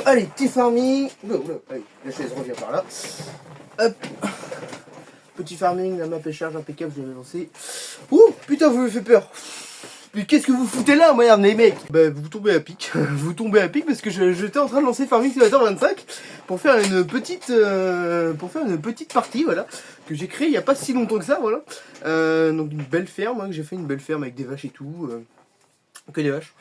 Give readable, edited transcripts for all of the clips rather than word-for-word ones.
Allez, petit farming. Allez, la chaise revient par là. Hop. Petit farming, la map est charge impeccable, je vais lancer. Ouh, putain, vous me faites peur. Mais qu'est-ce que vous foutez là, merde, les mecs? Bah, vous tombez à pic. Vous tombez à pic parce que j'étais en train de lancer Farming Simulator 25 pour faire une petite partie, voilà, que j'ai créée il n'y a pas si longtemps que ça, voilà. Donc une belle ferme, hein, que j'ai fait une belle ferme avec des vaches et tout. Que des vaches.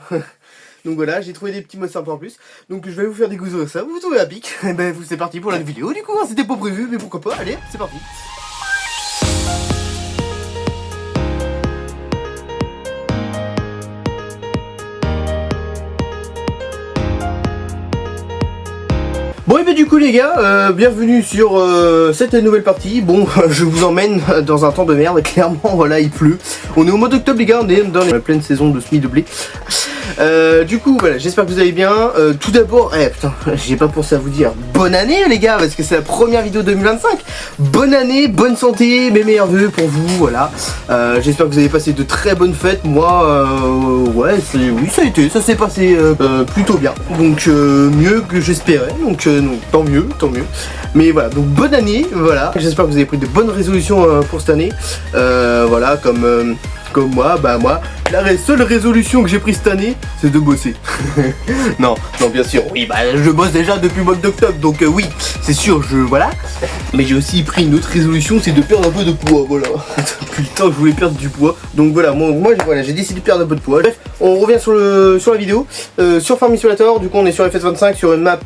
Donc voilà, j'ai trouvé des petits mots sympas en plus. Donc je vais vous faire des goûts de ça. Vous tombez à pic. Et ben c'est parti pour la vidéo. Du coup, hein, c'était pas prévu, mais pourquoi pas. Allez, c'est parti. Bon et ben du coup les gars, bienvenue sur cette nouvelle partie. Bon, je vous emmène dans un temps de merde, clairement, voilà, il pleut. On est au mois d'octobre les gars, on est dans la pleine saison de semis de blé. Du coup voilà, j'espère que vous allez bien. Tout d'abord, putain, j'ai pas pensé à vous dire bonne année les gars, parce que c'est la première vidéo 2025. Bonne année, bonne santé, mes meilleurs vœux pour vous, voilà. J'espère que vous avez passé de très bonnes fêtes. Moi, ouais, oui ça a été, ça s'est passé plutôt bien. Donc mieux que j'espérais, donc tant mieux, tant mieux. Mais voilà, donc bonne année, voilà. J'espère que vous avez pris de bonnes résolutions pour cette année. Voilà, comme moi, moi, la seule résolution que j'ai prise cette année, c'est de bosser. non, bien sûr, oui, je bosse déjà depuis le mois d'octobre, donc oui, c'est sûr, voilà. Mais j'ai aussi pris une autre résolution, c'est de perdre un peu de poids, voilà. Depuis le temps que je voulais perdre du poids, donc voilà, moi voilà, j'ai décidé de perdre un peu de poids. Bref, on revient sur la vidéo, sur Farming Simulator. Du coup, on est sur FS25, sur une map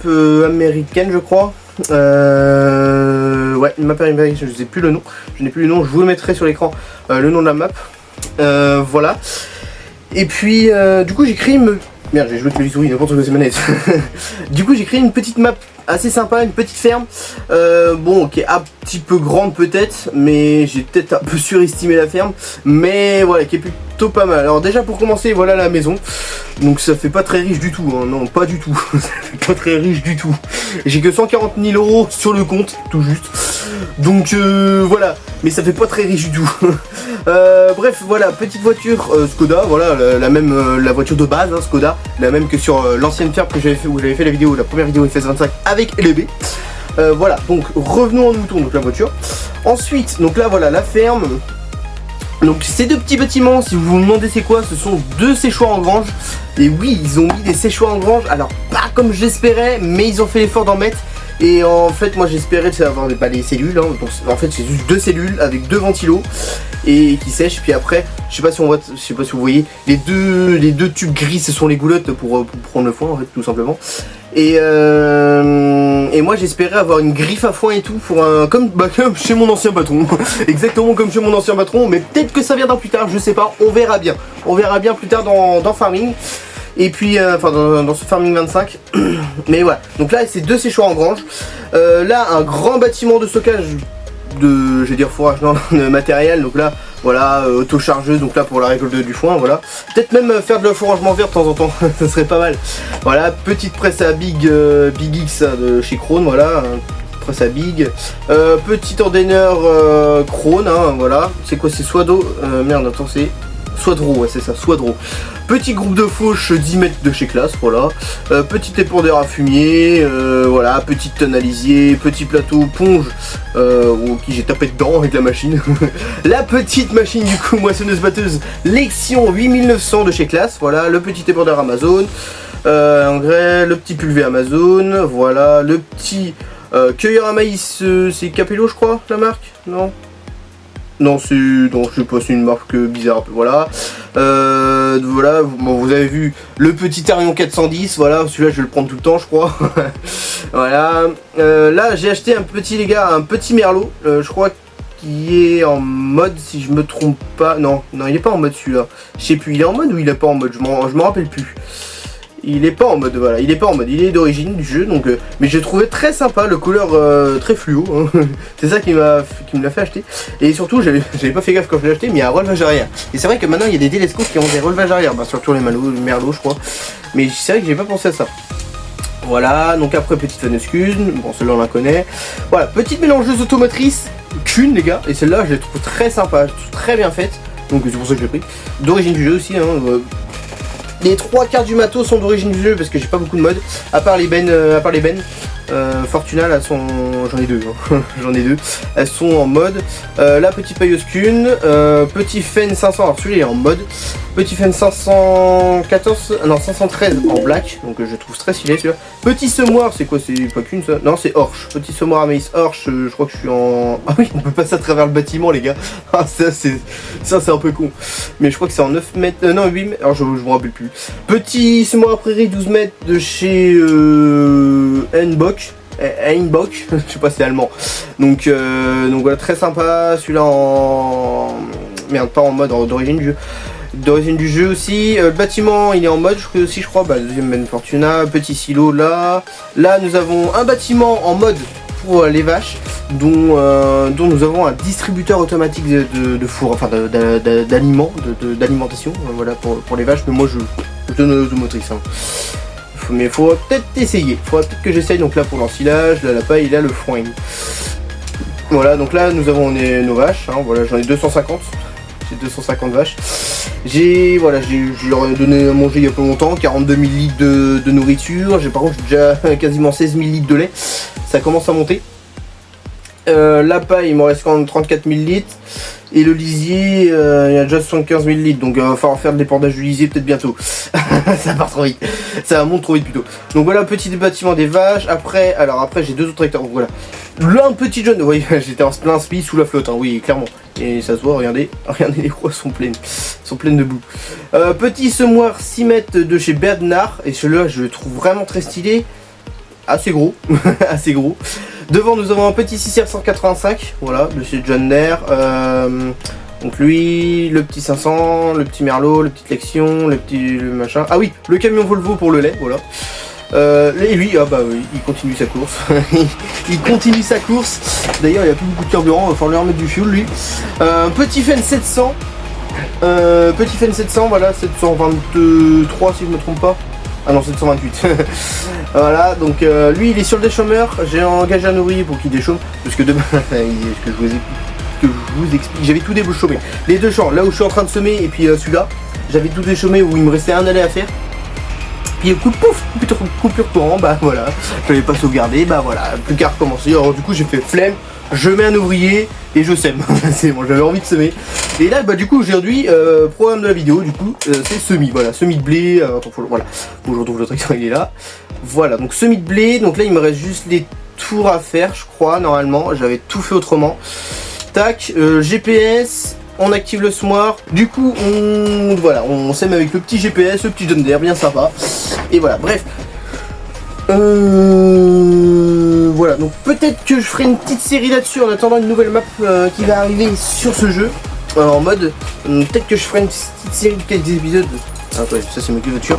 américaine, je crois. Ouais, une map américaine, je sais plus le nom, je n'ai plus le nom, je vous le mettrai sur l'écran, le nom de la map. Voilà. Et puis du coup j'ai créé merde, j'ai joué avec les souris, n'importe quoi ces manettes. Du coup j'ai créé une petite map assez sympa, une petite ferme. Bon, qui est un petit peu grande peut-être, mais j'ai peut-être un peu surestimé la ferme. Mais voilà, qui est plutôt pas mal. Alors déjà pour commencer, voilà la maison. Donc ça fait pas très riche du tout, hein. Non pas du tout. Ça fait pas très riche du tout. J'ai que 140 000 € sur le compte, tout juste. Donc voilà, mais ça fait pas très riche du tout. Bref, voilà, petite voiture Skoda, voilà, la voiture de base, hein, Skoda, la même que sur l'ancienne ferme que j'avais fait, où j'avais fait la première vidéo FS25 avec LB. Voilà, donc revenons en mouton, donc la voiture. Ensuite, donc là voilà la ferme. Donc ces deux petits bâtiments, si vous vous demandez c'est quoi, ce sont deux séchoirs en grange. Et oui, ils ont mis des séchoirs en grange, alors pas comme j'espérais, mais ils ont fait l'effort d'en mettre. Et en fait moi j'espérais avoir des cellules, hein. Donc, en fait c'est juste deux cellules avec deux ventilos et qui sèchent. Puis après, je sais pas si vous voyez, les deux tubes gris, ce sont les goulottes pour prendre le foin en fait, tout simplement. Et moi j'espérais avoir une griffe à foin et tout pour comme chez mon ancien patron. Exactement comme chez mon ancien patron, mais peut-être que ça viendra plus tard, je sais pas, on verra bien. On verra bien plus tard dans Farming. Et puis, enfin dans ce Farming 25. Mais voilà, donc là c'est deux séchoirs en grange. Là un grand bâtiment de stockage de, je vais dire fourrage, non, de matériel. Donc là voilà, auto-chargeuse, donc là pour la récolte du foin, voilà. Peut-être même faire de l'affouragement vert de temps en temps, ça serait pas mal. Voilà, petite presse à Big X de chez Krone, voilà. Presse à Big. Petit ordaineur Krone, hein, voilà. C'est quoi, c'est Swado, merde, attends, c'est Swadro, ouais c'est ça, Swadro. Petit groupe de fauche 10 mètres de chez Classe, voilà. Petit épandeur à fumier, voilà, petite tonne à lisier, petit plateau ponge, qui j'ai tapé dedans avec la machine. La petite machine du coup moissonneuse batteuse Lexion 8900 de chez Classe, voilà, le petit épandeur Amazon, engrais, le petit pulvé Amazon, voilà, le petit cueilleur à maïs, c'est Capello je crois, la marque, non? Non, je sais pas, c'est une marque bizarre, voilà. Voilà, bon, vous avez vu le petit Arion 410, voilà, celui-là je vais le prendre tout le temps, je crois. Voilà. Là, j'ai acheté un petit merlot, je crois qu'il est en mode, si je me trompe pas. Non, il est pas en mode celui-là. Je sais plus, il est en mode ou il est pas en mode, je me rappelle plus. Il est pas en mode, voilà, il est pas en mode, il est d'origine du jeu, donc mais j'ai trouvé très sympa, le couleur très fluo, hein. C'est ça qui me l'a fait acheter. Et surtout, j'avais pas fait gaffe quand je l'ai acheté, mais il y a un relevage arrière. Et c'est vrai que maintenant il y a des télescopes qui ont des relevages arrière, surtout les merlots je crois. Mais c'est vrai que j'ai pas pensé à ça. Voilà, donc après petite faneuse Kuhn, bon celle-là on la connaît. Voilà, petite mélangeuse automotrice Kuhn les gars, et celle-là je la trouve très sympa, très bien faite. Donc c'est pour ça que je l'ai pris. D'origine du jeu aussi, hein. Les 3 quarts du matos sont d'origine du jeu parce que j'ai pas beaucoup de modes, à part les bennes, Fortuna là sont, j'en ai deux, hein. J'en ai deux, elles sont en mode. La petite pailleuse qu'une, petit Fen 500, alors celui-là est en mode, petit Fen 514, non 513 en black, donc je trouve très stylé celui-là. Petit semoir, c'est quoi, c'est pas qu'une ça? Non c'est Orche, petit semoir à maïs Orche, je crois que je suis en... Ah oui, on peut passer à travers le bâtiment les gars, ah ça c'est un peu con, mais je crois que c'est en 9 mètres, non 8 mètres, alors je me rappelle plus. Petit semoir à prairie 12 mètres de chez Einbock, je sais pas si c'est allemand, donc voilà, très sympa, celui-là en... Merde, pas en mode d'origine du jeu aussi. Le bâtiment il est en mode aussi je crois, bah, le deuxième Ben Fortuna, petit silo là. Là nous avons un bâtiment en mode pour les vaches, dont nous avons un distributeur automatique de four, enfin d'aliments, d'alimentation, voilà pour les vaches, mais moi je donne automotrice. Hein. Mais il faudra peut-être essayer, faudra peut-être que j'essaye. Donc là pour l'ensilage, là la paille, là le foin. Voilà, donc là nous avons nos vaches, hein, voilà, j'en ai 250. J'ai 250 vaches. Je leur ai donné à manger il y a pas longtemps, 42 000 litres de nourriture. Par contre j'ai déjà quasiment 16 000 litres de lait. Ça commence à monter. La paille, il m'en reste quand même 34 000 litres. Et le lisier, il y a déjà 75 000 litres. Donc il va falloir faire le dépordage du lisier peut-être bientôt. Ça part trop vite. Ça monte trop vite plutôt. Donc voilà, petit bâtiment des vaches. Après j'ai deux autres hectares. Donc voilà. L'un petit jaune. Oui, j'étais en plein spi sous la flotte. Hein, oui, clairement. Et ça se voit, regardez, les roues sont pleines de boue. Petit semoir 6 mètres de chez Bernard. Et celui-là, je le trouve vraiment très stylé. Assez gros. Assez gros. Devant nous avons un petit 6R 185, voilà, de chez John Deere. Donc lui, le petit 500, le petit Merlot, le petit Lexion, le machin. Ah oui, le camion Volvo pour le lait, voilà. Et lui, ah bah oui, il continue sa course. Il continue sa course. D'ailleurs, il n'y a plus beaucoup de carburant, il va falloir lui remettre du fuel lui. Petit Fen 700. Petit Fen 700, voilà, 723 si je me trompe pas. Ah non, 728. Voilà, donc lui il est sur le déchômeur. J'ai engagé un ouvrier pour qu'il déchaume. Parce que demain, que je vous explique, j'avais tout déchômé. Les deux champs, là où je suis en train de semer, et puis celui-là, j'avais tout déchômé où il me restait un aller à faire. Puis coup de pouf, coupure courant, bah voilà, je l'avais pas sauvegardé, bah voilà, plus qu'à recommencer. Alors du coup j'ai fait flemme, je mets un ouvrier et je sème. C'est bon, j'avais envie de semer. Et là bah du coup aujourd'hui, programme de la vidéo du coup, c'est semis, voilà, semis de blé, attends, voilà, faut que je retrouve le tracteur, il est là. Voilà, donc semis de blé, donc là il me reste juste les tours à faire, je crois, normalement, j'avais tout fait autrement. Tac, GPS. On active le semoir, du coup on sème avec le petit GPS, le petit John Deere, bien sympa. Et voilà, bref. Voilà, donc peut-être que je ferai une petite série là-dessus en attendant une nouvelle map qui va arriver sur ce jeu. En mode, peut-être que je ferai une petite série de quelques épisodes. Ah ouais, ça c'est ma voiture.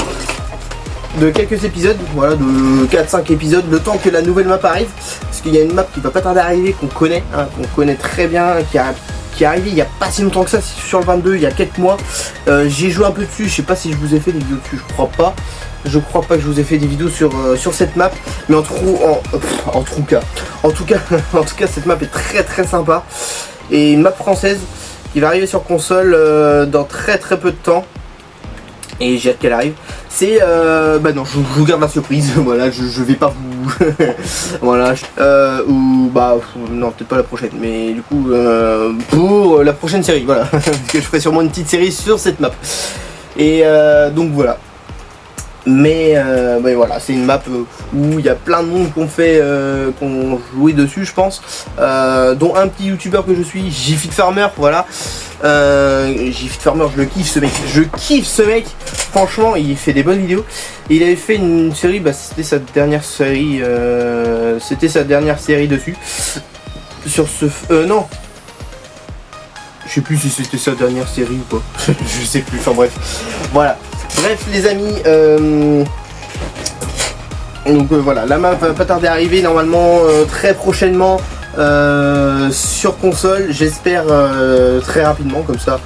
De quelques épisodes, voilà, de 4-5 épisodes, le temps que la nouvelle map arrive. Parce qu'il y a une map qui va pas tarder à arriver, qu'on connaît, hein, qu'on connaît très bien, qui est arrivé il n'y a pas si longtemps que ça, sur le 22, il y a quelques mois. J'ai joué un peu dessus, je sais pas si je vous ai fait des vidéos dessus, je crois pas que je vous ai fait des vidéos sur cette map, mais en tout cas cette map est très très sympa, et une map française qui va arriver sur console dans très peu de temps. Et j'ai hâte qu'elle arrive. C'est bah non, je vous garde la surprise. Voilà, je vais pas vous voilà, ou bah non, peut-être pas la prochaine, mais du coup pour la prochaine série, voilà. Parce que je ferai sûrement une petite série sur cette map. Et donc voilà. Mais voilà, c'est une map où il y a plein de monde qu'on joué dessus, je pense, dont un petit youtubeur que je suis, JFitFarmer, voilà. JFitFarmer, je kiffe ce mec, franchement il fait des bonnes vidéos. Et il avait fait une série, bah c'était sa dernière série, dessus, sur ce, non, je sais plus si c'était sa dernière série ou pas, je sais plus, enfin bref, voilà. Bref les amis, donc voilà, la map va pas tarder à arriver normalement très prochainement sur console, j'espère très rapidement, comme ça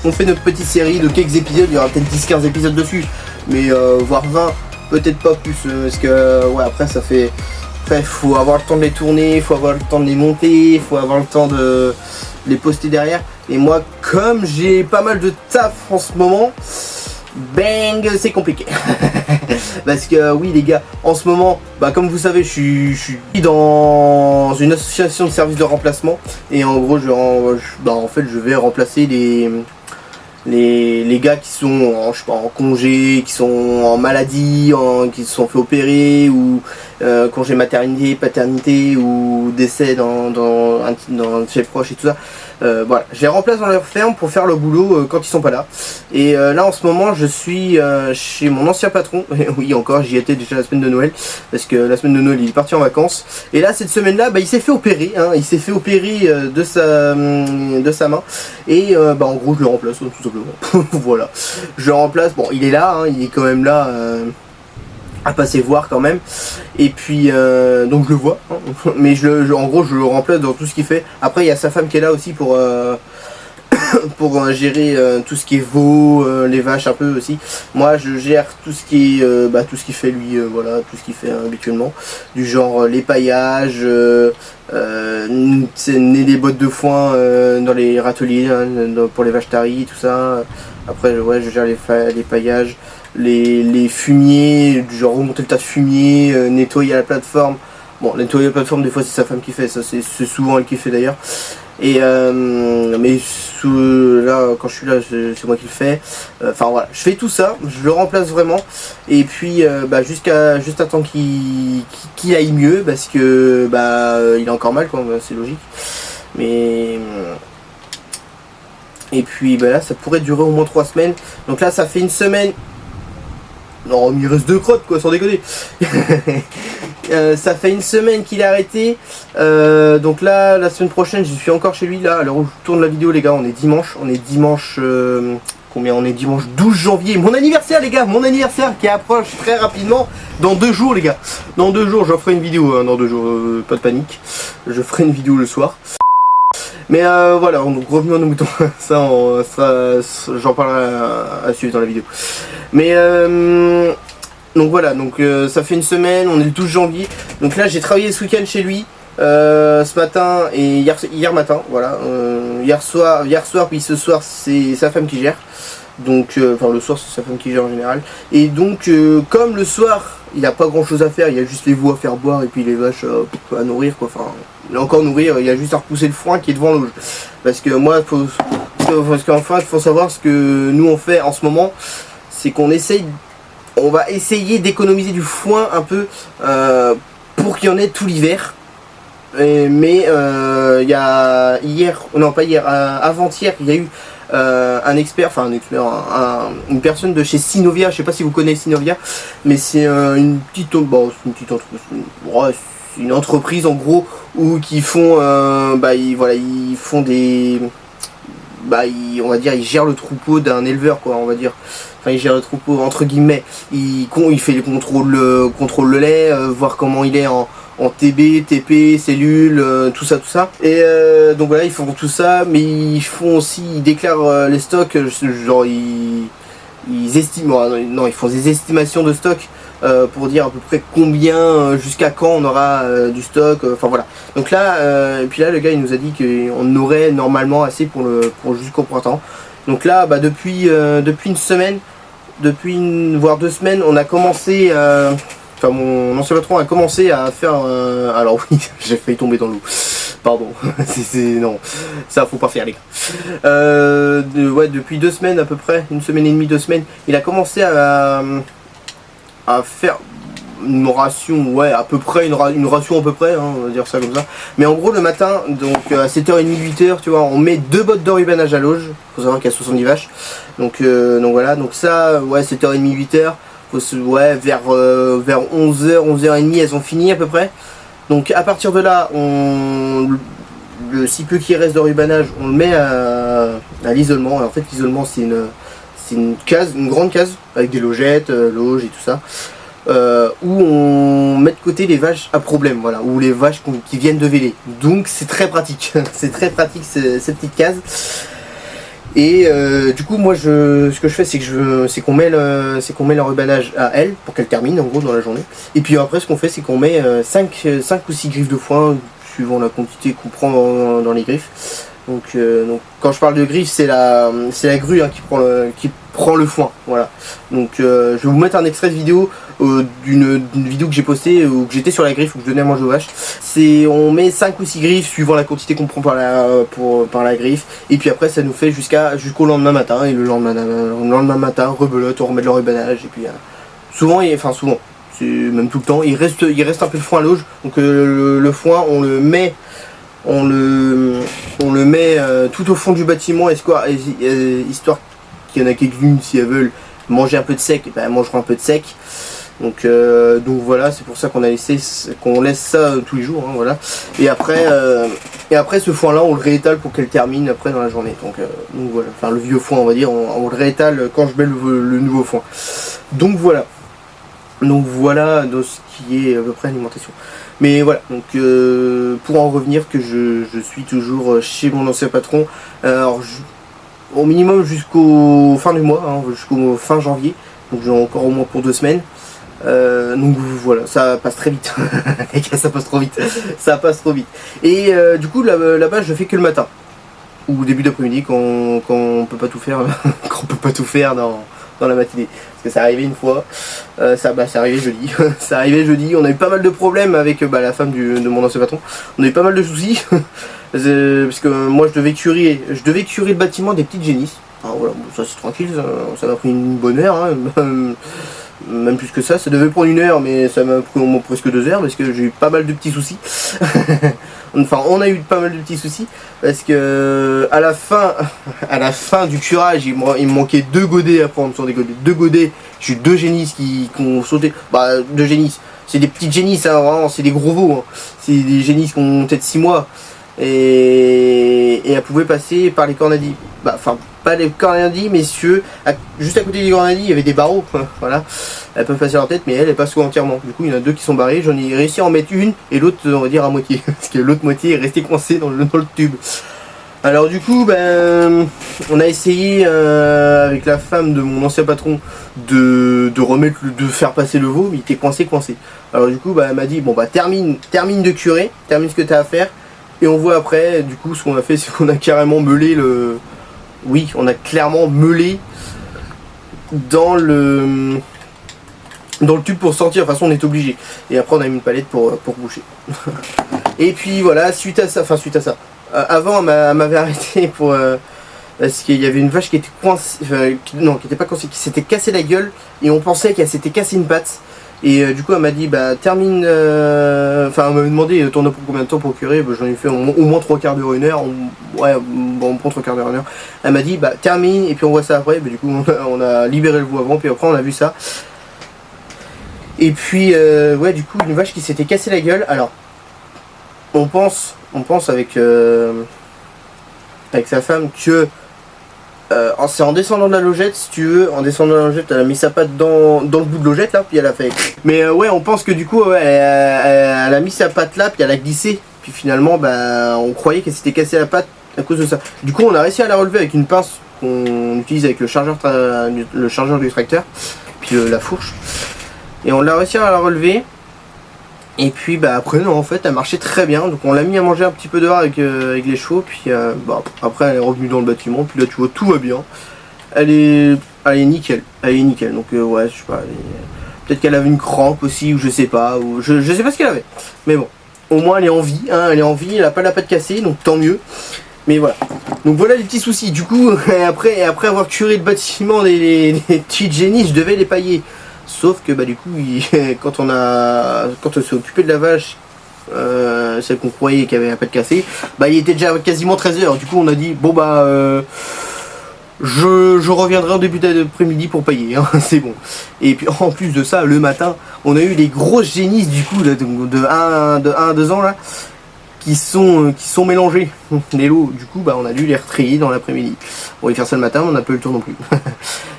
on fait notre petite série de quelques épisodes, il y aura peut-être 10-15 épisodes dessus, mais voire 20, peut-être pas plus, parce que ouais, après ça fait, après faut avoir le temps de les tourner, faut avoir le temps de les monter, faut avoir le temps de les poster derrière. Et moi, comme j'ai pas mal de taf en ce moment, bang, c'est compliqué. Parce que oui les gars, en ce moment, bah comme vous savez, je suis dans une association de services de remplacement. Et en gros, en fait, je vais remplacer les gars qui sont en, je sais pas, en congé, qui sont en maladie, qui se sont fait opérer, ou congé maternité, paternité, ou décès dans de chez proches et tout ça. Voilà, je les remplace dans leur ferme pour faire le boulot quand ils sont pas là. Et là en ce moment je suis chez mon ancien patron. Oui, encore, j'y étais déjà la semaine de Noël, parce que la semaine de Noël il est parti en vacances. Et là cette semaine là, bah, il s'est fait opérer, hein, il s'est fait opérer de sa main. Et bah, en gros je le remplace tout simplement. Voilà, je le remplace. Bon, il est là, hein, il est quand même là à passer voir quand même. Et puis donc je le vois, hein. Mais en gros je le remplace dans tout ce qu'il fait. Après il y a sa femme qui est là aussi pour pour gérer tout ce qui est veaux, les vaches un peu aussi. Moi je gère tout ce qui est tout ce qu'il fait lui, voilà, tout ce qu'il fait habituellement, du genre les paillages, les bottes de foin dans les râteliers, hein, pour les vaches taries, tout ça. Après ouais, je gère les paillages, les fumiers, du genre remonter le tas de fumier, nettoyer la plateforme. Bon, nettoyer la plateforme des fois c'est sa femme qui fait, ça c'est souvent elle qui fait d'ailleurs. Et mais là quand je suis là c'est moi qui le fais. Enfin voilà, je fais tout ça, je le remplace vraiment. Et puis juste à temps qu'il aille mieux, parce que il a encore mal quoi, c'est logique. Mais et puis là ça pourrait durer au moins 3 semaines. Donc là ça fait une semaine. Non, il reste 2 crottes quoi, sans déconner. Ça fait une semaine qu'il a arrêté. Donc là, la semaine prochaine, je suis encore chez lui. Là, à l'heure où je tourne la vidéo, les gars, on est dimanche. On est dimanche. Combien? On est dimanche 12 janvier. Mon anniversaire, les gars. Mon anniversaire qui approche très rapidement. Dans 2 jours, les gars. Dans 2 jours, je ferai une vidéo. Hein, dans 2 jours, pas de panique. Je ferai une vidéo le soir. Mais voilà, donc revenons à nos moutons. Ça, j'en parlerai à suivre dans la vidéo. Mais donc voilà, donc ça fait une semaine, on est le 12 janvier. Donc là j'ai travaillé ce week-end chez lui, ce matin et hier matin, voilà. Hier soir puis ce soir c'est sa femme qui gère. Donc enfin le soir c'est sa femme qui gère en général. Et donc comme le soir il n'y a pas grand chose à faire, il y a juste les veaux à faire boire et puis les vaches à nourrir quoi. Enfin encore nourrir, il y a juste à repousser le foin qui est devant l'auge. Parce que moi parce qu'enfin il faut savoir ce que nous on fait en ce moment, c'est qu'on on va essayer d'économiser du foin un peu pour qu'il y en ait tout l'hiver. Mais il y a avant-hier, il y a eu un expert, enfin un expert, une personne de chez Synovia, je sais pas si vous connaissez Synovia, mais c'est une petite entreprise, c'est une entreprise en gros où qui font, ils font des, on va dire, ils gèrent le troupeau d'un éleveur quoi, on va dire. Enfin, il gère le troupeau entre guillemets, il fait les contrôle le lait, voir comment il est en TB, TP, cellules, tout ça. Et donc voilà, ils font tout ça, mais ils déclarent les stocks, genre ils estiment, non, ils font des estimations de stock pour dire à peu près combien, jusqu'à quand on aura du stock, enfin voilà. Donc là, et puis là le gars il nous a dit qu'on aurait normalement assez pour jusqu'au printemps. Donc là, depuis une semaine, voire 2 semaines, on a commencé, enfin mon ancien patron a commencé à faire, alors oui, j'ai failli tomber dans l'eau, pardon, non, ça faut pas faire les gars. Ouais, depuis 2 semaines à peu près, 1 semaine et demie, 2 semaines, il a commencé à faire une ration, ouais, à peu près, une ration à peu près, hein, on va dire ça comme ça. Mais en gros le matin, donc à 7h30, 8h, tu vois, on met 2 bottes d'enrubanage à l'auge. Faut savoir qu'il y a 70 vaches. Donc voilà, donc ça, ouais, 7h30, 8h, ouais, vers 11h, 11h30, elles ont fini à peu près. Donc à partir de là, le si peu qui reste d'enrubanage, on le met à l'isolement. En fait l'isolement c'est une case, une grande case, avec des logettes, loges et tout ça. Où on met de côté les vaches à problème, voilà, ou les vaches qui viennent de véler. Donc c'est très pratique, c'est très pratique cette petite case. Et du coup moi ce que je fais c'est qu'on met l'enrubanage à elle pour qu'elle termine en gros dans la journée. Et puis après ce qu'on fait c'est qu'on met 5 ou 6 griffes de foin suivant la quantité qu'on prend dans les griffes. Donc quand je parle de griffe, c'est la grue hein, qui prend le foin. Voilà. Donc je vais vous mettre un extrait de vidéo d'une vidéo que j'ai postée où j'étais sur la griffe où je donnais à manger aux vaches. On met 5 ou 6 griffes suivant la quantité qu'on prend par la griffe. Et puis après ça nous fait jusqu'au lendemain matin. Et le lendemain matin, rebelote, on remet de l'enrubanage. Et puis souvent, c'est même tout le temps, il reste un peu de foin à l'auge. Donc le foin on le met tout au fond du bâtiment, histoire qu'il y en a quelques-unes, si elles veulent manger un peu de sec, et ben elles mangeront un peu de sec. Donc voilà, c'est pour ça qu'on laisse ça tous les jours, hein, voilà. Et après ce foin là on le réétale pour qu'elle termine après dans la journée. Donc voilà, enfin le vieux foin on va dire, on le réétale quand je mets le nouveau foin. Donc voilà de ce qui est à peu près alimentation. Mais voilà, donc pour en revenir que je suis toujours chez mon ancien patron, alors au minimum jusqu'au fin du mois, hein, jusqu'au fin janvier, donc j'ai encore au moins pour 2 semaines. Donc voilà, ça passe très vite. Les gars, ça passe trop vite. Ça passe trop vite. Et du coup là-bas je fais que le matin. Ou début d'après-midi quand on peut pas tout faire qu'on peut pas tout faire dans la matinée. Parce que ça arrivait une fois, c'est arrivé jeudi. C'est arrivé jeudi, on a eu pas mal de problèmes avec la femme de mon ancien patron. On a eu pas mal de soucis. Parce que moi je devais curer le bâtiment des petites génisses. Alors voilà, bon, ça c'est tranquille, ça m'a pris une bonne heure, hein. Même plus que ça devait prendre 1 heure, mais ça m'a pris au moins presque 2 heures parce que j'ai eu pas mal de petits soucis. Enfin, on a eu pas mal de petits soucis parce que à la fin du curage, il me manquait 2 godets à prendre sur des godets. 2 godets, j'ai eu 2 génisses qui ont sauté. 2 génisses, c'est des petites génisses, hein, vraiment, c'est des gros veaux. Hein. C'est des génisses qui ont peut-être 6 mois et elles pouvaient passer par les cornadis. Enfin, pas les cornadis, messieurs. Juste à côté des cornadis, il y avait des barreaux. Voilà. Elles peuvent passer leur tête, mais elles passent entièrement. Du coup, il y en a 2 qui sont barrés. J'en ai réussi à en mettre une et l'autre, on va dire, à moitié. Parce que l'autre moitié est restée coincée dans le tube. Alors du coup, on a essayé avec la femme de mon ancien patron de faire passer le veau, mais il était coincé. Alors du coup, elle m'a dit, bon termine de curer, termine ce que tu as à faire. Et on voit après, du coup, ce qu'on a fait, c'est qu'on a carrément meulé Oui, on a clairement meulé dans le tube pour sortir. De toute façon, on est obligé. Et après, on a mis une palette pour boucher. Et puis voilà, suite à ça. Avant, elle m'avait arrêté parce qu'il y avait une vache qui était coincée, qui était pas coincée, qui s'était cassé la gueule. Et on pensait qu'elle s'était cassé une patte. Et du coup elle m'a dit termine, elle m'avait demandé t'en as pour combien de temps pour curer. J'en ai fait au moins 3/4 d'heure, 1 heure. On prend 3/4 d'heure, 1 heure. Elle m'a dit termine et puis on voit ça après. Du coup on a libéré le veau avant, puis après on a vu ça. Et puis du coup une vache qui s'était cassé la gueule. Alors on pense avec sa femme que c'est en descendant de la logette, si tu veux, elle a mis sa patte dans le bout de logette là, puis elle a fait. Mais on pense que du coup, elle a mis sa patte là, puis elle a glissé. Puis finalement, on croyait qu'elle s'était cassée la patte à cause de ça. Du coup, on a réussi à la relever avec une pince qu'on utilise avec le chargeur du tracteur, puis la fourche. Et on l'a réussi à la relever. Et puis après non, en fait elle marchait très bien, donc on l'a mis à manger un petit peu dehors avec les chevaux, puis après elle est revenue dans le bâtiment, puis là tu vois tout va bien, elle est nickel, donc ouais je sais pas, peut-être qu'elle avait une crampe aussi ou je sais pas ce qu'elle avait, mais bon au moins elle est en vie, hein, elle a pas la patte cassée, donc tant mieux. Mais voilà, donc voilà les petits soucis. Du coup après avoir curé le bâtiment des petites génies, je devais les pailler. Sauf que du coup, quand on s'est occupé de la vache, celle qu'on croyait qu'elle avait la patte cassée, il était déjà quasiment 13 h. Du coup, on a dit bon je reviendrai en début d'après-midi pour payer, hein, c'est bon. Et puis en plus de ça, le matin, on a eu des grosses génisses du coup de 1 à 2 ans là, qui sont mélangés, les lots. Du coup on a dû les retrier dans l'après-midi. On va faire ça le matin, mais on n'a pas eu le temps non plus.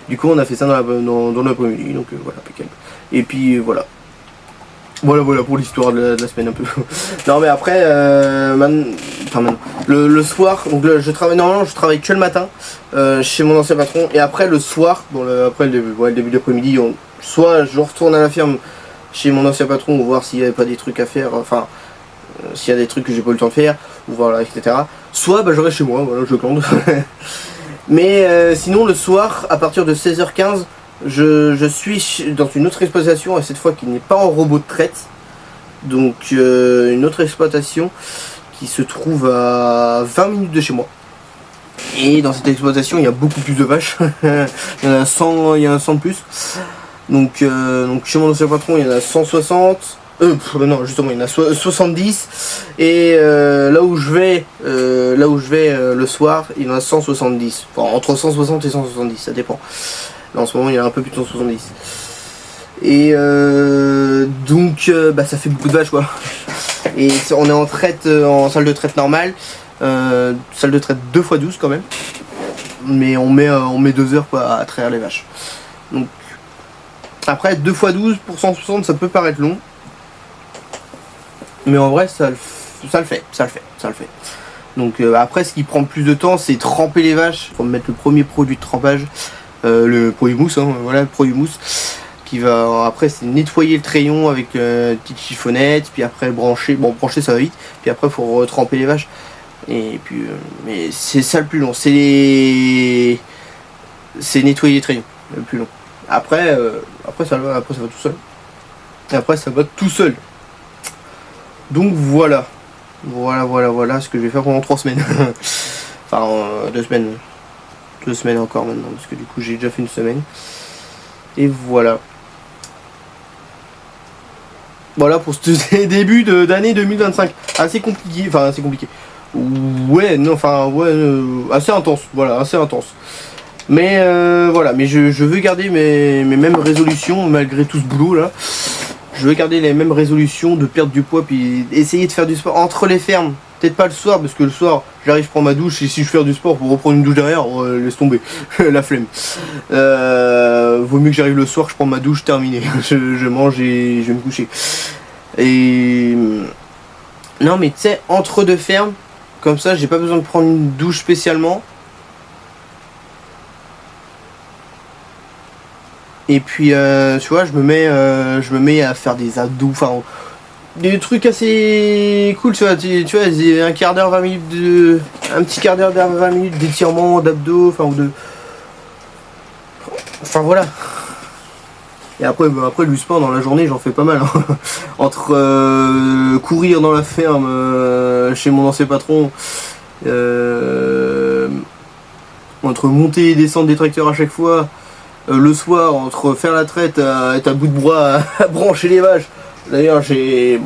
Du coup on a fait ça dans l'après-midi, donc voilà, impeccable. Et puis voilà pour l'histoire de la semaine un peu. Non mais après le soir, donc je travaille que le matin chez mon ancien patron, et après le soir, après le début d'après-midi, soit je retourne à la ferme chez mon ancien patron pour voir s'il n'y avait pas des trucs à faire, s'il y a des trucs que j'ai pas eu le temps de faire, ou voilà, etc. soit bah, je reste chez moi, voilà, je glande. Mais sinon le soir, à partir de 16h15, je suis dans une autre exploitation, et cette fois qui n'est pas en robot de traite. Donc une autre exploitation qui se trouve à 20 minutes de chez moi. Et dans cette exploitation il y a beaucoup plus de vaches. Il y en a 100, il y en a 100 de plus. Donc chez mon ancien patron il y en a 160. Non justement il y en a 70. Et là où je vais le soir il y en a 170. Enfin, entre 160 et 170, ça dépend. Là en ce moment il y en a un peu plus de 170. Et donc bah, ça fait beaucoup de vaches quoi. Et on est en traite, en salle de traite normale. Salle de traite 2x12 quand même. Mais on met 2 heures quoi, à traire les vaches. Donc après 2x12 pour 160 ça peut paraître long. Mais en vrai ça le fait. Donc après ce qui prend plus de temps c'est tremper les vaches. Faut mettre le premier produit de trempage. Le produit mousse, hein, voilà le produit mousse. Qui va après c'est nettoyer le crayon avec une petite chiffonnette, puis après brancher, bon brancher ça va vite, puis après faut retremper les vaches. Et puis mais c'est ça le plus long, c'est nettoyer les crayons le plus long. Après ça va tout seul. Après ça va tout seul. Donc voilà ce que je vais faire pendant 3 semaines. Enfin 2 semaines. 2 semaines encore maintenant, parce que du coup j'ai déjà fait une semaine. Et voilà. Voilà pour ce début d'année 2025. Assez compliqué, Ouais, non, assez intense, voilà, assez intense. Mais voilà, mais je veux garder mes mêmes résolutions malgré tout ce boulot là. Je veux garder les mêmes résolutions de perdre du poids puis essayer de faire du sport entre les fermes. Peut-être pas le soir, parce que le soir, j'arrive, je prends ma douche, et si je fais du sport pour reprendre une douche derrière, laisse tomber, la flemme. Vaut mieux que j'arrive le soir, je prends ma douche, terminé. Je mange et je vais me coucher. Et non mais tu sais, entre 2 fermes, comme ça, j'ai pas besoin de prendre une douche spécialement. Et puis, tu vois, je me mets à faire des abdos, enfin... Des trucs assez cool, tu vois, un quart d'heure, 20 minutes un petit quart d'heure, 20 minutes d'étirement, d'abdos, enfin voilà. Et après du sport dans la journée, j'en fais pas mal. Hein. Entre courir dans la ferme, chez mon ancien patron, entre monter et descendre des tracteurs à chaque fois, le soir, entre faire la traite, être à bout de bras, à brancher les vaches. D'ailleurs c'est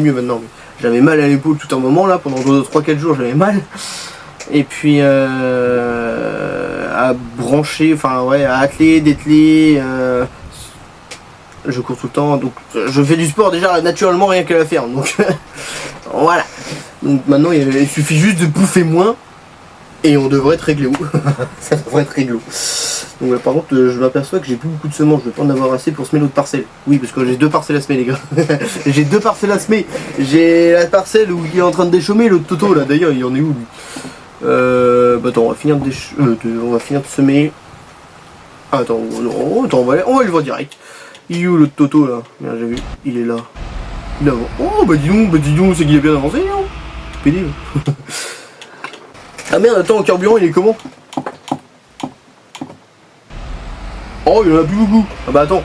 mieux maintenant, mais j'avais mal à l'épaule tout un moment là, pendant 3-4 jours j'avais mal. Et puis à brancher, enfin ouais, à atteler, dételer, je cours tout le temps, donc je fais du sport déjà naturellement rien qu'à la ferme, donc voilà. Donc maintenant il suffit juste de bouffer moins et on devrait être réglé. Ça devrait être réglé. Donc par contre je m'aperçois que j'ai plus beaucoup de semences, je vais pas en avoir assez pour semer l'autre parcelle. Oui parce que j'ai 2 parcelles à semer les gars. J'ai 2 parcelles à semer. J'ai la parcelle où il est en train de déchaumer, l'autre Toto là d'ailleurs il en est où lui. Bah attends, on va finir de semer. Attends, on va le voir direct. Il est où l'autre Toto là? Merde, j'ai vu, il est là. Il est avant. Oh bah dis donc, c'est qu'il est bien avancé hein. PD. Ah merde, attends, le carburant il est comment? Oh, il y en a plus beaucoup. Ah bah attends.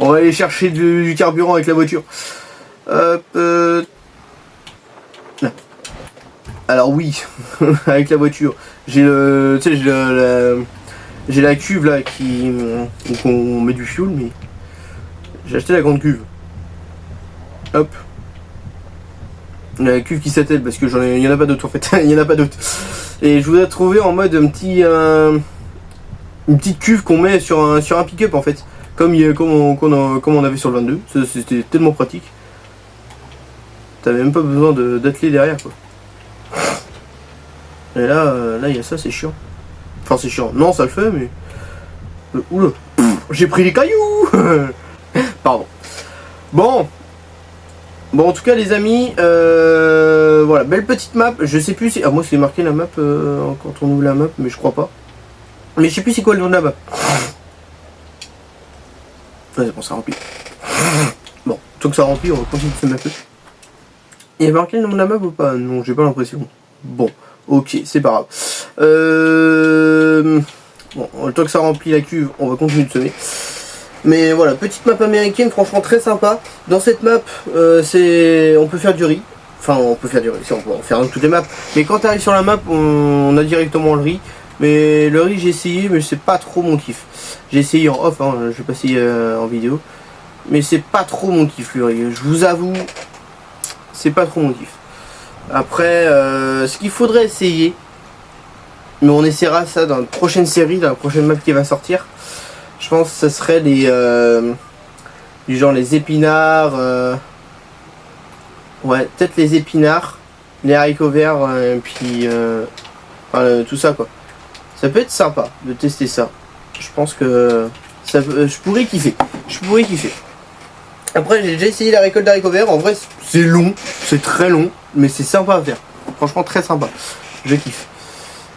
On va aller chercher du carburant avec la voiture. Hop. Alors oui, avec la voiture. J'ai j'ai la cuve là donc on met du fuel, mais j'ai acheté la grande cuve. Hop. La cuve qui s'attelle parce que il y en a pas d'autres en fait. Il y en a pas d'autres. Et je voudrais trouver en mode un petit une petite cuve qu'on met sur un pick-up en fait, comme on avait sur le 22. C'était tellement pratique. T'avais même pas besoin d'atteler derrière quoi. Et là il y a ça, c'est chiant. Enfin c'est chiant. Non ça le fait mais. Oula, j'ai pris les cailloux. Pardon. Bon en tout cas les amis, voilà, belle petite map. Je sais plus si. Ah moi c'est marqué la map quand on ouvre la map, mais je crois pas. Mais je sais plus c'est quoi le nom de la map. Ouais, c'est bon, ça remplit. Bon, tant que ça remplit, on va continuer de se mapper. Il y a marqué le nom de la map ou pas? Non, j'ai pas l'impression. Bon, ok, c'est pas grave. Bon, le temps que ça remplit la cuve, on va continuer de semer. Mais voilà, petite map américaine, franchement très sympa. Dans cette map, on peut faire du riz. Enfin, on peut faire du riz, on peut en faire dans toutes les maps. Mais quand tu arrives sur la map, on a directement le riz. Mais le riz, j'ai essayé, mais c'est pas trop mon kiff. J'ai essayé en off, hein, je vais pas essayer en vidéo. Mais c'est pas trop mon kiff, le riz. Je vous avoue, c'est pas trop mon kiff. Après, ce qu'il faudrait essayer, mais on essaiera ça dans la prochaine série, dans la prochaine map qui va sortir. Je pense que ce serait les du genre les épinards, ouais, peut-être les épinards, les haricots verts, et puis tout ça quoi. Ça peut être sympa de tester ça. Je pense que ça, je pourrais kiffer. Après j'ai déjà essayé la récolte d'haricots verts. En vrai c'est long, c'est très long, mais c'est sympa à faire. Franchement très sympa. Je kiffe.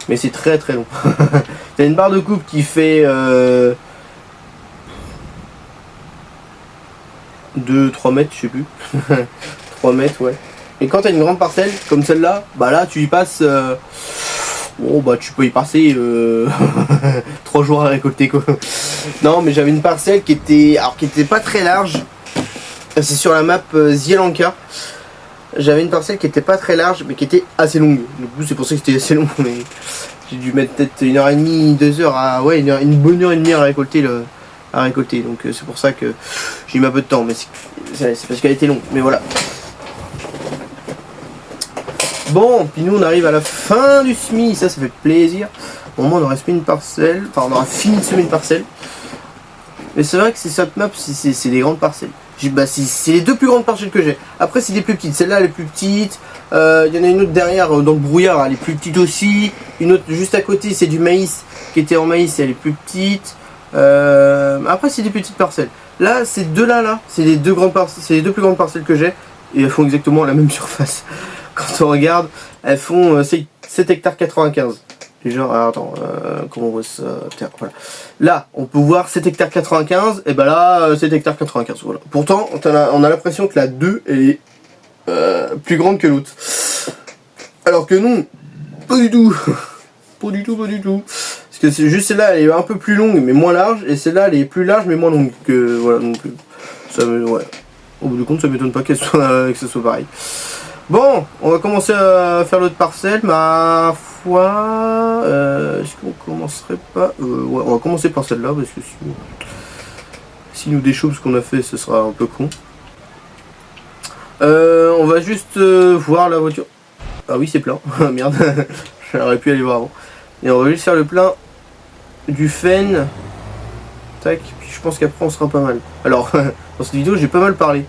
Mais c'est très long. T'as une barre de coupe qui fait 2-3 mètres, je sais plus. 3 mètres, ouais. Et quand t'as une grande parcelle comme celle-là, bah là tu y passes. Bon bah tu peux y passer 3 jours à récolter quoi. Non mais j'avais une parcelle qui était pas très large. C'est sur la map Sri-Lanka. J'avais une parcelle qui était pas très large mais qui était assez longue. Du coup c'est pour ça que c'était assez long. Mais j'ai dû mettre peut-être 1h30, 2 heures à. Ouais, une bonne heure et demie à récolter donc c'est pour ça que j'ai mis un peu de temps, mais c'est parce qu'elle était longue, mais voilà. Bon, puis nous on arrive à la fin du semis, ça fait plaisir. Au moment on aura semé une parcelle, enfin on aura fini de semer une parcelle. Mais c'est vrai que cette map, c'est des grandes parcelles. Bah, c'est les 2 plus grandes parcelles que j'ai. Après c'est des plus petites, celle-là elle est plus petite. Il y en a une autre derrière dans le brouillard, elle est plus petite aussi. Une autre juste à côté c'est du maïs, qui était en maïs, elle est plus petite. Après c'est des petites parcelles. Là ces deux là, c'est les 2 grandes parcelles, c'est les 2 plus grandes parcelles que j'ai. Et elles font exactement la même surface. Quand on regarde, elles font 7 hectares 95. Genre, attends, comment on voit ça? Voilà. Là, on peut voir 7 hectares 95, et ben là, 7 hectares 95, voilà. Pourtant, on a l'impression que la 2 est plus grande que l'autre. Alors que non, pas du tout. Pas du tout. Parce que c'est juste celle-là, elle est un peu plus longue, mais moins large, et celle-là, elle est plus large, mais moins longue. Que, voilà, donc, ça me, ouais. Au bout du compte, ça m'étonne pas que ce soit pareil. Bon, on va commencer à faire l'autre parcelle, ma foi. Est-ce qu'on commencerait pas ouais, on va commencer par celle-là, parce que si nous déchauffons ce qu'on a fait, ce sera un peu con. On va juste voir la voiture. Ah oui, c'est plein. Merde, j'aurais pu aller voir avant. Et on va juste faire le plein du fen. Tac, puis je pense qu'après on sera pas mal. Alors, dans cette vidéo, j'ai pas mal parlé.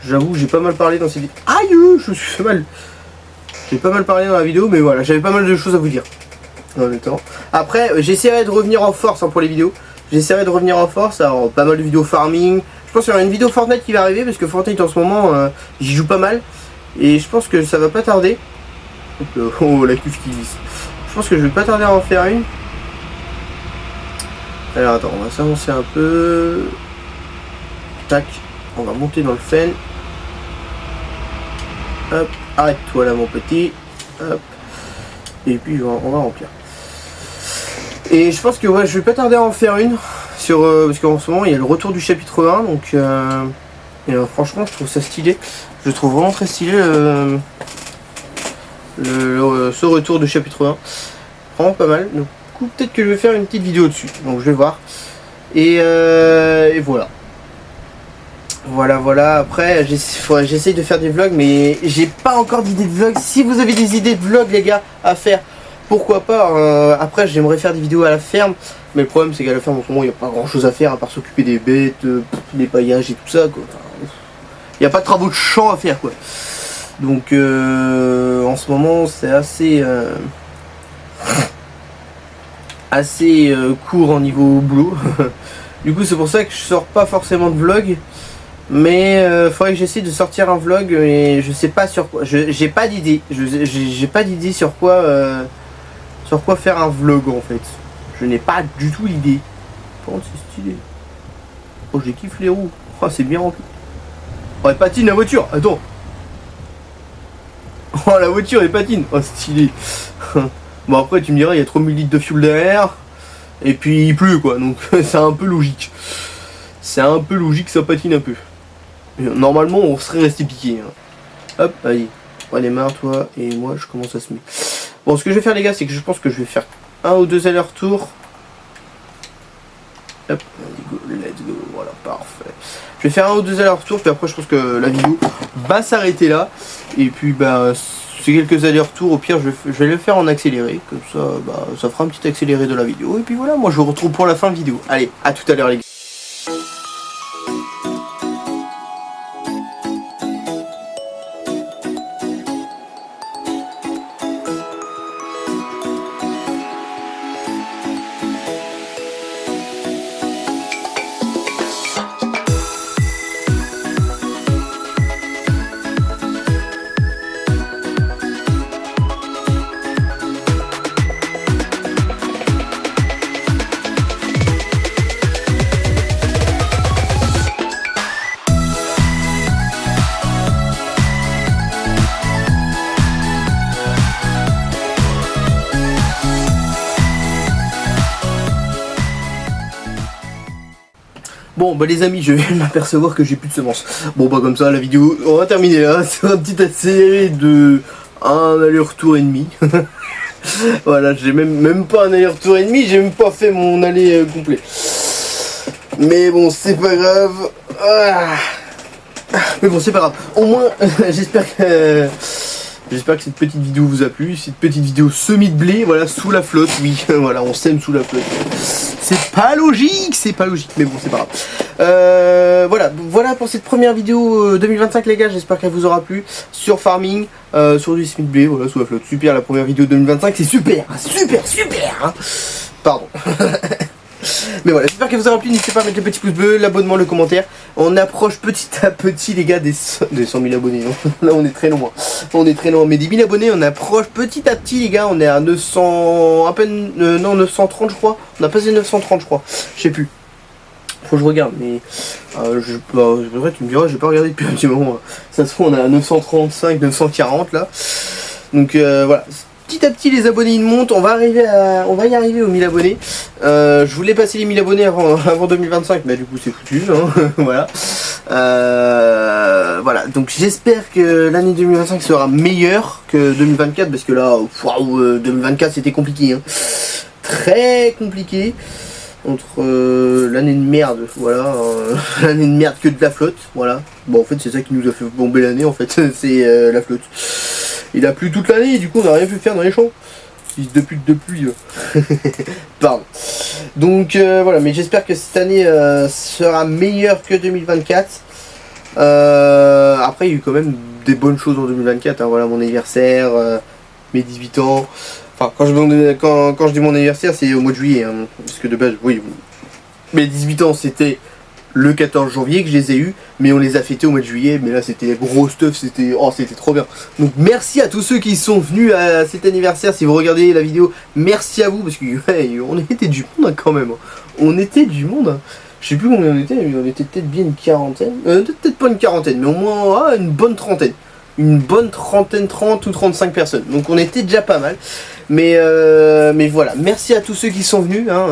J'avoue, j'ai pas mal parlé dans cette vidéo. Aïe, je me suis fait mal. J'ai pas mal parlé dans la vidéo, mais voilà, j'avais pas mal de choses à vous dire. En même temps. Après, j'essaierai de revenir en force hein, pour les vidéos. J'essaierai de revenir en force. Alors, pas mal de vidéos farming. Je pense qu'il y aura une vidéo Fortnite qui va arriver, parce que Fortnite en ce moment, j'y joue pas mal. Et je pense que ça va pas tarder. Oh, la cuve qui glisse. Je pense que je vais pas tarder à en faire une. Alors, attends, on va s'avancer un peu. Tac, on va monter dans le fen. Hop, arrête-toi là mon petit. Hop. Et puis on va remplir. Et je pense que ouais, je vais pas tarder à en faire une. Parce qu'en ce moment il y a le retour du chapitre 1. Donc franchement je trouve ça stylé. Je trouve vraiment très stylé ce retour du chapitre 1. Vraiment pas mal. Donc du coup peut-être que je vais faire une petite vidéo dessus. Donc je vais voir. Et voilà. Voilà, après j'essaye de faire des vlogs mais j'ai pas encore d'idées de vlogs. Si vous avez des idées de vlogs les gars à faire, pourquoi pas. Après j'aimerais faire des vidéos à la ferme, mais le problème c'est qu'à la ferme en ce moment il n'y a pas grand chose à faire à part s'occuper des bêtes, des paillages et tout ça quoi. Il n'y a pas de travaux de champ à faire quoi. Donc en ce moment c'est assez court en niveau boulot. Du coup c'est pour ça que je sors pas forcément de vlog. Mais faudrait que j'essaie de sortir un vlog, mais je sais pas sur quoi. J'ai pas d'idée. J'ai pas d'idée sur quoi faire un vlog en fait. Je n'ai pas du tout l'idée. Oh c'est stylé. Oh j'ai kiffé les roues. Oh c'est bien rempli. Oh elle patine la voiture. Attends. Oh, la voiture elle patine. Oh, stylé. Bon, après tu me diras, il y a 3000 litres de fuel derrière. Et puis il pleut quoi, donc c'est un peu logique. C'est un peu logique, ça patine un peu. Normalement on serait resté piqué. Hop, allez. On démarre toi et moi je commence à se mettre. Bon, ce que je vais faire les gars, c'est que je pense que je vais faire 1 ou 2 allers-retours. Hop, let's go, voilà, parfait. Je vais faire 1 ou 2 allers-retours, puis après je pense que la vidéo va s'arrêter là. Et puis bah, c'est quelques allers-retours, au pire je vais le faire en accéléré. Comme ça, bah, ça fera un petit accéléré de la vidéo. Et puis voilà, moi je vous retrouve pour la fin de vidéo. Allez, à tout à l'heure les gars. Bon bah les amis, je viens de m'apercevoir que j'ai plus de semences. Bon bah comme ça la vidéo on va terminer là. C'est un petit accéléré de 1 aller-retour et demi. Voilà, j'ai même pas un aller-retour et demi, j'ai même pas fait mon aller complet. Mais bon c'est pas grave. Ah. Mais bon c'est pas grave. Au moins j'espère que cette petite vidéo vous a plu. Cette petite vidéo semis de blé, voilà, sous la flotte, oui. Voilà, on sème sous la flotte. C'est pas logique, mais bon, c'est pas grave. Voilà pour cette première vidéo 2025 les gars, j'espère qu'elle vous aura plu. Sur farming, sur du semis de blé, voilà, sous la flotte. Super, la première vidéo 2025, c'est super, hein. Pardon. Mais voilà, j'espère qu'elle vous aura plu, n'hésitez pas à mettre le petit pouce bleu, l'abonnement, le commentaire. On approche petit à petit les gars des 100 000 abonnés, hein. Là on est très loin. Mais des 1000 abonnés, on approche petit à petit les gars, on est à 900, à peine, non 930 je crois. On a passé 930 je crois, je sais plus. Faut que je regarde, mais vrai, tu me diras, j'ai pas regardé depuis un petit moment. Ça se trouve on est à 935, 940 là. Donc voilà. Petit à petit les abonnés ils montent, on va y arriver aux 1000 abonnés. Je voulais passer les 1000 abonnés avant 2025, mais du coup c'est foutu, hein. Voilà. Voilà, donc j'espère que l'année 2025 sera meilleure que 2024, parce que là, 2024 c'était compliqué, hein. Très compliqué. Entre l'année de merde, voilà, l'année de merde que de la flotte, voilà. Bon en fait c'est ça qui nous a fait bomber l'année en fait, c'est la flotte. Il a plu toute l'année et du coup on n'a rien pu faire dans les champs. Depuis de pluie. Pardon. Donc voilà, mais j'espère que cette année sera meilleure que 2024. Après il y a eu quand même des bonnes choses en 2024, hein. Voilà mon anniversaire, mes 18 ans. Enfin quand je dis mon anniversaire c'est au mois de juillet, hein, parce que de base, oui, mes 18 ans c'était le 14 janvier que je les ai eu, mais on les a fêtés au mois de juillet, mais là c'était gros stuff, c'était trop bien. Donc merci à tous ceux qui sont venus à cet anniversaire, si vous regardez la vidéo, merci à vous, parce que ouais, on était du monde hein, quand même, on était du monde, hein. Je sais plus combien on était, mais on était peut-être bien une quarantaine, peut-être pas une quarantaine, mais au moins une bonne trentaine. Une bonne trentaine, 30 ou 35 personnes, donc on était déjà pas mal. Mais voilà, merci à tous ceux qui sont venus, hein,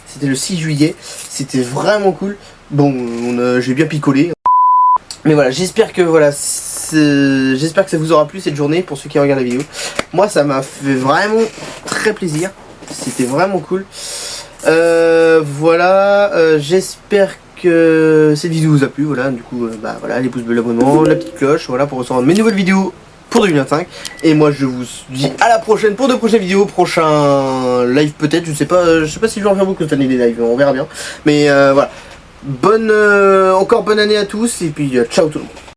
c'était le 6 juillet, c'était vraiment cool. Bon, j'ai bien picolé. Mais voilà, j'espère que ça vous aura plu cette journée pour ceux qui regardent la vidéo. Moi ça m'a fait vraiment très plaisir, c'était vraiment cool. Voilà, j'espère que cette vidéo vous a plu, voilà, du coup, voilà, les pouces bleus, l'abonnement, la petite cloche, voilà, pour recevoir mes nouvelles vidéos pour 2025. Et moi je vous dis à la prochaine pour de prochaines vidéos, prochain live peut-être, je sais pas si je vais en faire beaucoup cette année des lives, on verra bien. Mais voilà, encore bonne année à tous et puis ciao tout le monde.